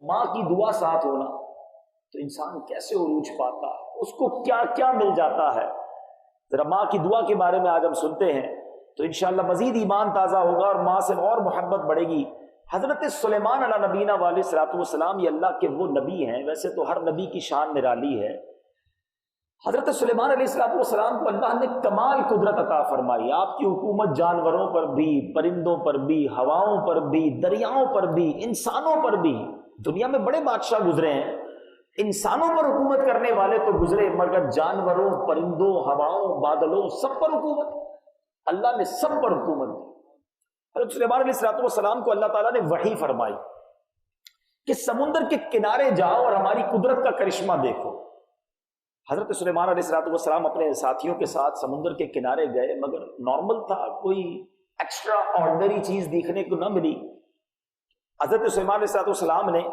ماں کی دعا ساتھ ہونا تو انسان کیسے عروج پاتا ہے، اس کو کیا کیا مل جاتا ہے۔ ذرا ماں کی دعا کے بارے میں آج ہم سنتے ہیں تو انشاءاللہ مزید ایمان تازہ ہوگا اور ماں سے اور محبت بڑھے گی۔ حضرت سلیمان علیہ نبینا علیہ الصلوۃ والسلام یہ اللہ کے وہ نبی ہیں، ویسے تو ہر نبی کی شان نرالی ہے۔ حضرت سلیمان علیہ الصلوۃ والسلام کو اللہ نے کمال قدرت عطا فرمائی، آپ کی حکومت جانوروں پر بھی، پرندوں پر بھی، ہواؤں پر بھی، دریاؤں پر بھی، انسانوں پر بھی۔ دنیا میں بڑے بادشاہ گزرے ہیں، انسانوں پر حکومت کرنے والے تو گزرے، مگر جانوروں، پرندوں، ہواؤں، بادلوں، سب پر حکومت اللہ نے سب پر حکومت دی۔ حضرت سلیمان علیہ الصلوۃ والسلام کو اللہ تعالیٰ نے وحی فرمائی کہ سمندر کے کنارے جاؤ اور ہماری قدرت کا کرشمہ دیکھو۔ حضرت سلیمان علیہ الصلوۃ والسلام اپنے ساتھیوں کے ساتھ سمندر کے کنارے گئے، مگر نارمل تھا، کوئی ایکسٹرا آرڈنری چیز دیکھنے کو نہ ملی۔ حضرت سلیمان علیہ الصلوۃ والسلام نے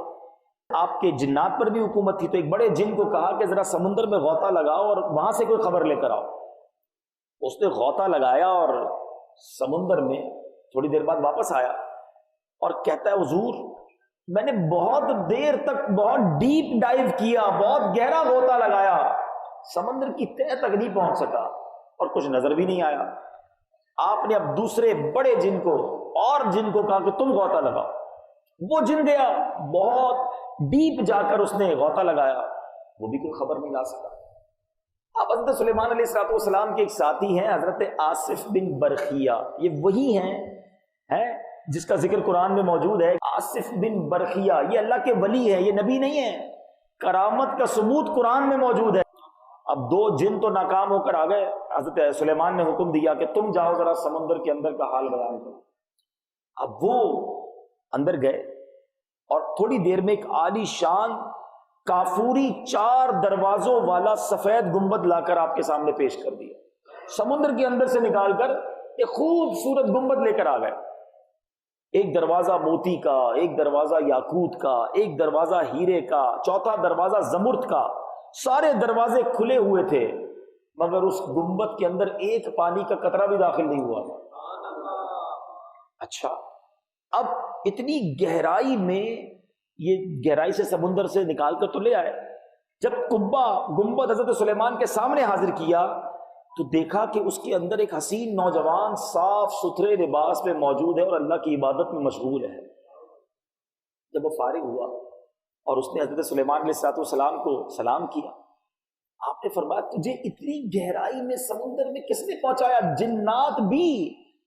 آپ کے جنات پر بھی حکومت تھی، تو ایک بڑے جن کو کہا کہ ذرا سمندر میں غوطہ لگاؤ اور وہاں سے کوئی خبر لے کر آؤ۔ اس نے غوطہ لگایا اور سمندر میں تھوڑی دیر بعد واپس آیا اور کہتا ہے حضور میں نے بہت دیر تک بہت ڈیپ ڈائیو کیا، بہت گہرا غوطہ لگایا، سمندر کی تہہ تک نہیں پہنچ سکا اور کچھ نظر بھی نہیں آیا۔ آپ نے اب دوسرے بڑے جن کو اور جن کو کہا کہ تم غوطہ لگاؤ۔ وہ جن گیا، بہت ڈیپ جا کر اس نے غوطہ لگایا، وہ بھی کوئی خبر نہیں لا سکا۔ اب حضرت سلیمان علیہ الصلوۃ والسلام کے ایک ساتھی ہیں حضرت آصف بن برخیہ، یہ وہی ہیں جس کا ذکر قرآن میں موجود ہے۔ آصف بن برخیہ یہ اللہ کے ولی ہے، یہ نبی نہیں ہے، کرامت کا ثبوت قرآن میں موجود ہے۔ اب دو جن تو ناکام ہو کر آ گئے، حضرت سلیمان نے حکم دیا کہ تم جاؤ ذرا سمندر کے اندر کا حال بیان کرو۔ اب وہ اندر گئے اور تھوڑی دیر میں ایک عالی شان کافوری 4 دروازوں والا سفید گنبد لا کر آپ کے سامنے پیش کر دیا۔ سمندر کے اندر سے نکال کر ایک خوبصورت گنبد لے کر آ گئے، ایک دروازہ موتی کا، ایک دروازہ یاقوت کا، ایک دروازہ ہیرے کا، چوتھا دروازہ زمرد کا، سارے دروازے کھلے ہوئے تھے، مگر اس گنبد کے اندر ایک پانی کا قطرہ بھی داخل نہیں ہوا تھا۔ اچھا، اب اتنی گہرائی میں، یہ گہرائی سے سمندر سے نکال کر تو لے آئے، جب گنبد حضرت سلیمان کے سامنے حاضر کیا تو دیکھا کہ اس کے اندر ایک حسین نوجوان صاف ستھرے لباس میں موجود ہے اور اللہ کی عبادت میں مشغول ہے۔ جب وہ فارغ ہوا اور اس نے حضرت سلیمان علیہ الصلوۃ والسلام کو سلام کیا، آپ نے فرمایا تجھے اتنی گہرائی میں سمندر میں کس نے پہنچایا؟ جنات بھی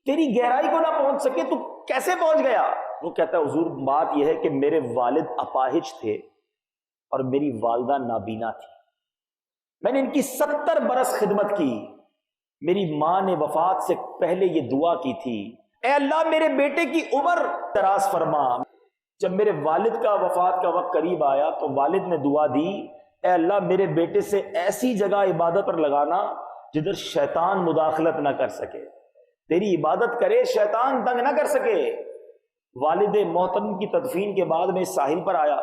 تیری گہرائی کو نہ پہنچ سکے، تو کیسے پہنچ گیا؟ وہ کہتا ہے حضور بات یہ ہے کہ میرے والد اپاہج تھے اور میری والدہ نابینا تھی، میں نے ان کی 70 برس خدمت کی، میری ماں نے وفات سے پہلے یہ دعا کی تھی، اے اللہ میرے بیٹے کی عمر دراز فرما۔ جب میرے والد کا وفات کا وقت قریب آیا تو والد نے دعا دی، اے اللہ میرے بیٹے سے ایسی جگہ عبادت پر لگانا جدھر شیطان مداخلت نہ کر سکے، تیری عبادت کرے شیطان تنگ نہ کر سکے۔ والد محترم کی تدفین کے بعد میں ساحل پر آیا،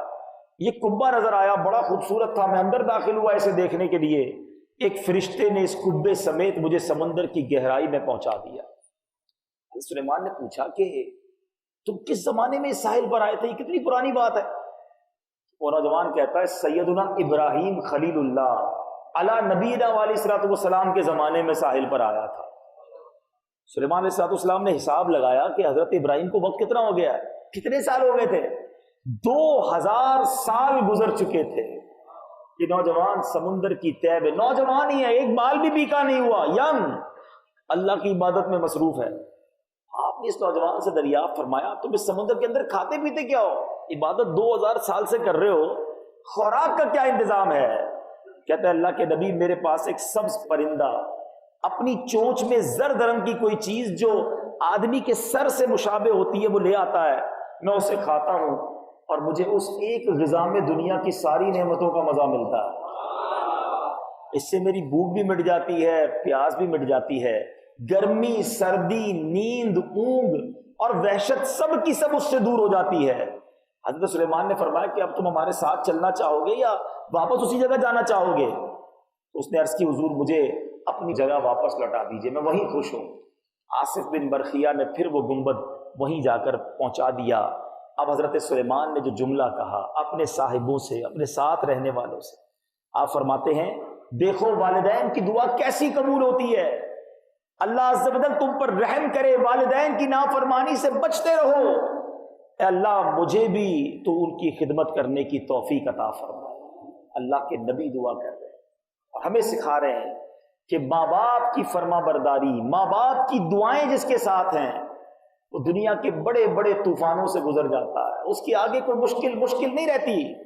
یہ قبہ نظر آیا، بڑا خوبصورت تھا، میں اندر داخل ہوا اسے دیکھنے کے لیے، ایک فرشتے نے اس قبے سمیت مجھے سمندر کی گہرائی میں پہنچا دیا۔ سلیمان نے پوچھا کہ تم کس زمانے میں اس ساحل پر آئے تھے، یہ کتنی پرانی بات ہے؟ وہ نوجوان کہتا ہے سیدنا ابراہیم خلیل اللہ علی نبینا علیہ الصلوۃ والسلام کے زمانے میں ساحل پر آیا تھا۔ سلیمان علیہ الصلوۃ والسلام نے حساب لگایا کہ حضرت ابراہیم کو وقت کتنا ہو گیا ہے، کتنے سال ہو گئے تھے؟ 2000 سال گزر چکے تھے۔ یہ نوجوان سمندر کی تہہ میں، نوجوان ہی ہے، ایک بال بھی بیکا نہیں ہوا، ینگ، اللہ کی عبادت میں مصروف ہے۔ آپ نے اس نوجوان سے دریافت فرمایا تم اس سمندر کے اندر کھاتے پیتے کیا ہو؟ عبادت 2000 سال سے کر رہے ہو، خوراک کا کیا انتظام ہے؟ کہتا ہے اللہ کے نبی میرے پاس ایک سبز پرندہ اپنی چونچ میں زرد رنگ کی کوئی چیز جو آدمی کے سر سے مشابہ ہوتی ہے وہ لے آتا ہے، میں اسے کھاتا ہوں اور مجھے اس ایک غذا میں دنیا کی ساری نعمتوں کا مزہ ملتا ہے، اس سے میری بھوک بھی مٹ جاتی ہے، پیاس بھی مٹ جاتی ہے، گرمی، سردی، نیند، اونگ اور وحشت سب کی سب اس سے دور ہو جاتی ہے۔ حضرت سلیمان نے فرمایا کہ اب تم ہمارے ساتھ چلنا چاہو گے یا واپس اسی جگہ جانا چاہو گے؟ اس نے عرض کی حضور مجھے اپنی جگہ واپس لوٹا دیجئے، میں وہیں خوش ہوں۔ آصف بن برخیہ نے پھر وہ گنبد وہیں جا کر پہنچا دیا اب حضرت سلیمان نے جو جملہ کہا اپنے صاحبوں سے، اپنے ساتھ رہنے والوں سے، آپ فرماتے ہیں دیکھو والدین کی دعا کیسی قبول ہوتی ہے، اللہ عز و جل تم پر رحم کرے، والدین کی نافرمانی سے بچتے رہو، اے اللہ مجھے بھی تو ان کی خدمت کرنے کی توفیق عطا فرما۔ اللہ کے نبی دعا کر رہے ہیں اور ہمیں سکھا رہے ہیں کہ ماں باپ کی فرما برداری، ماں باپ کی دعائیں جس کے ساتھ ہیں وہ دنیا کے بڑے بڑے طوفانوں سے گزر جاتا ہے، اس کی آگے کوئی مشکل نہیں رہتی۔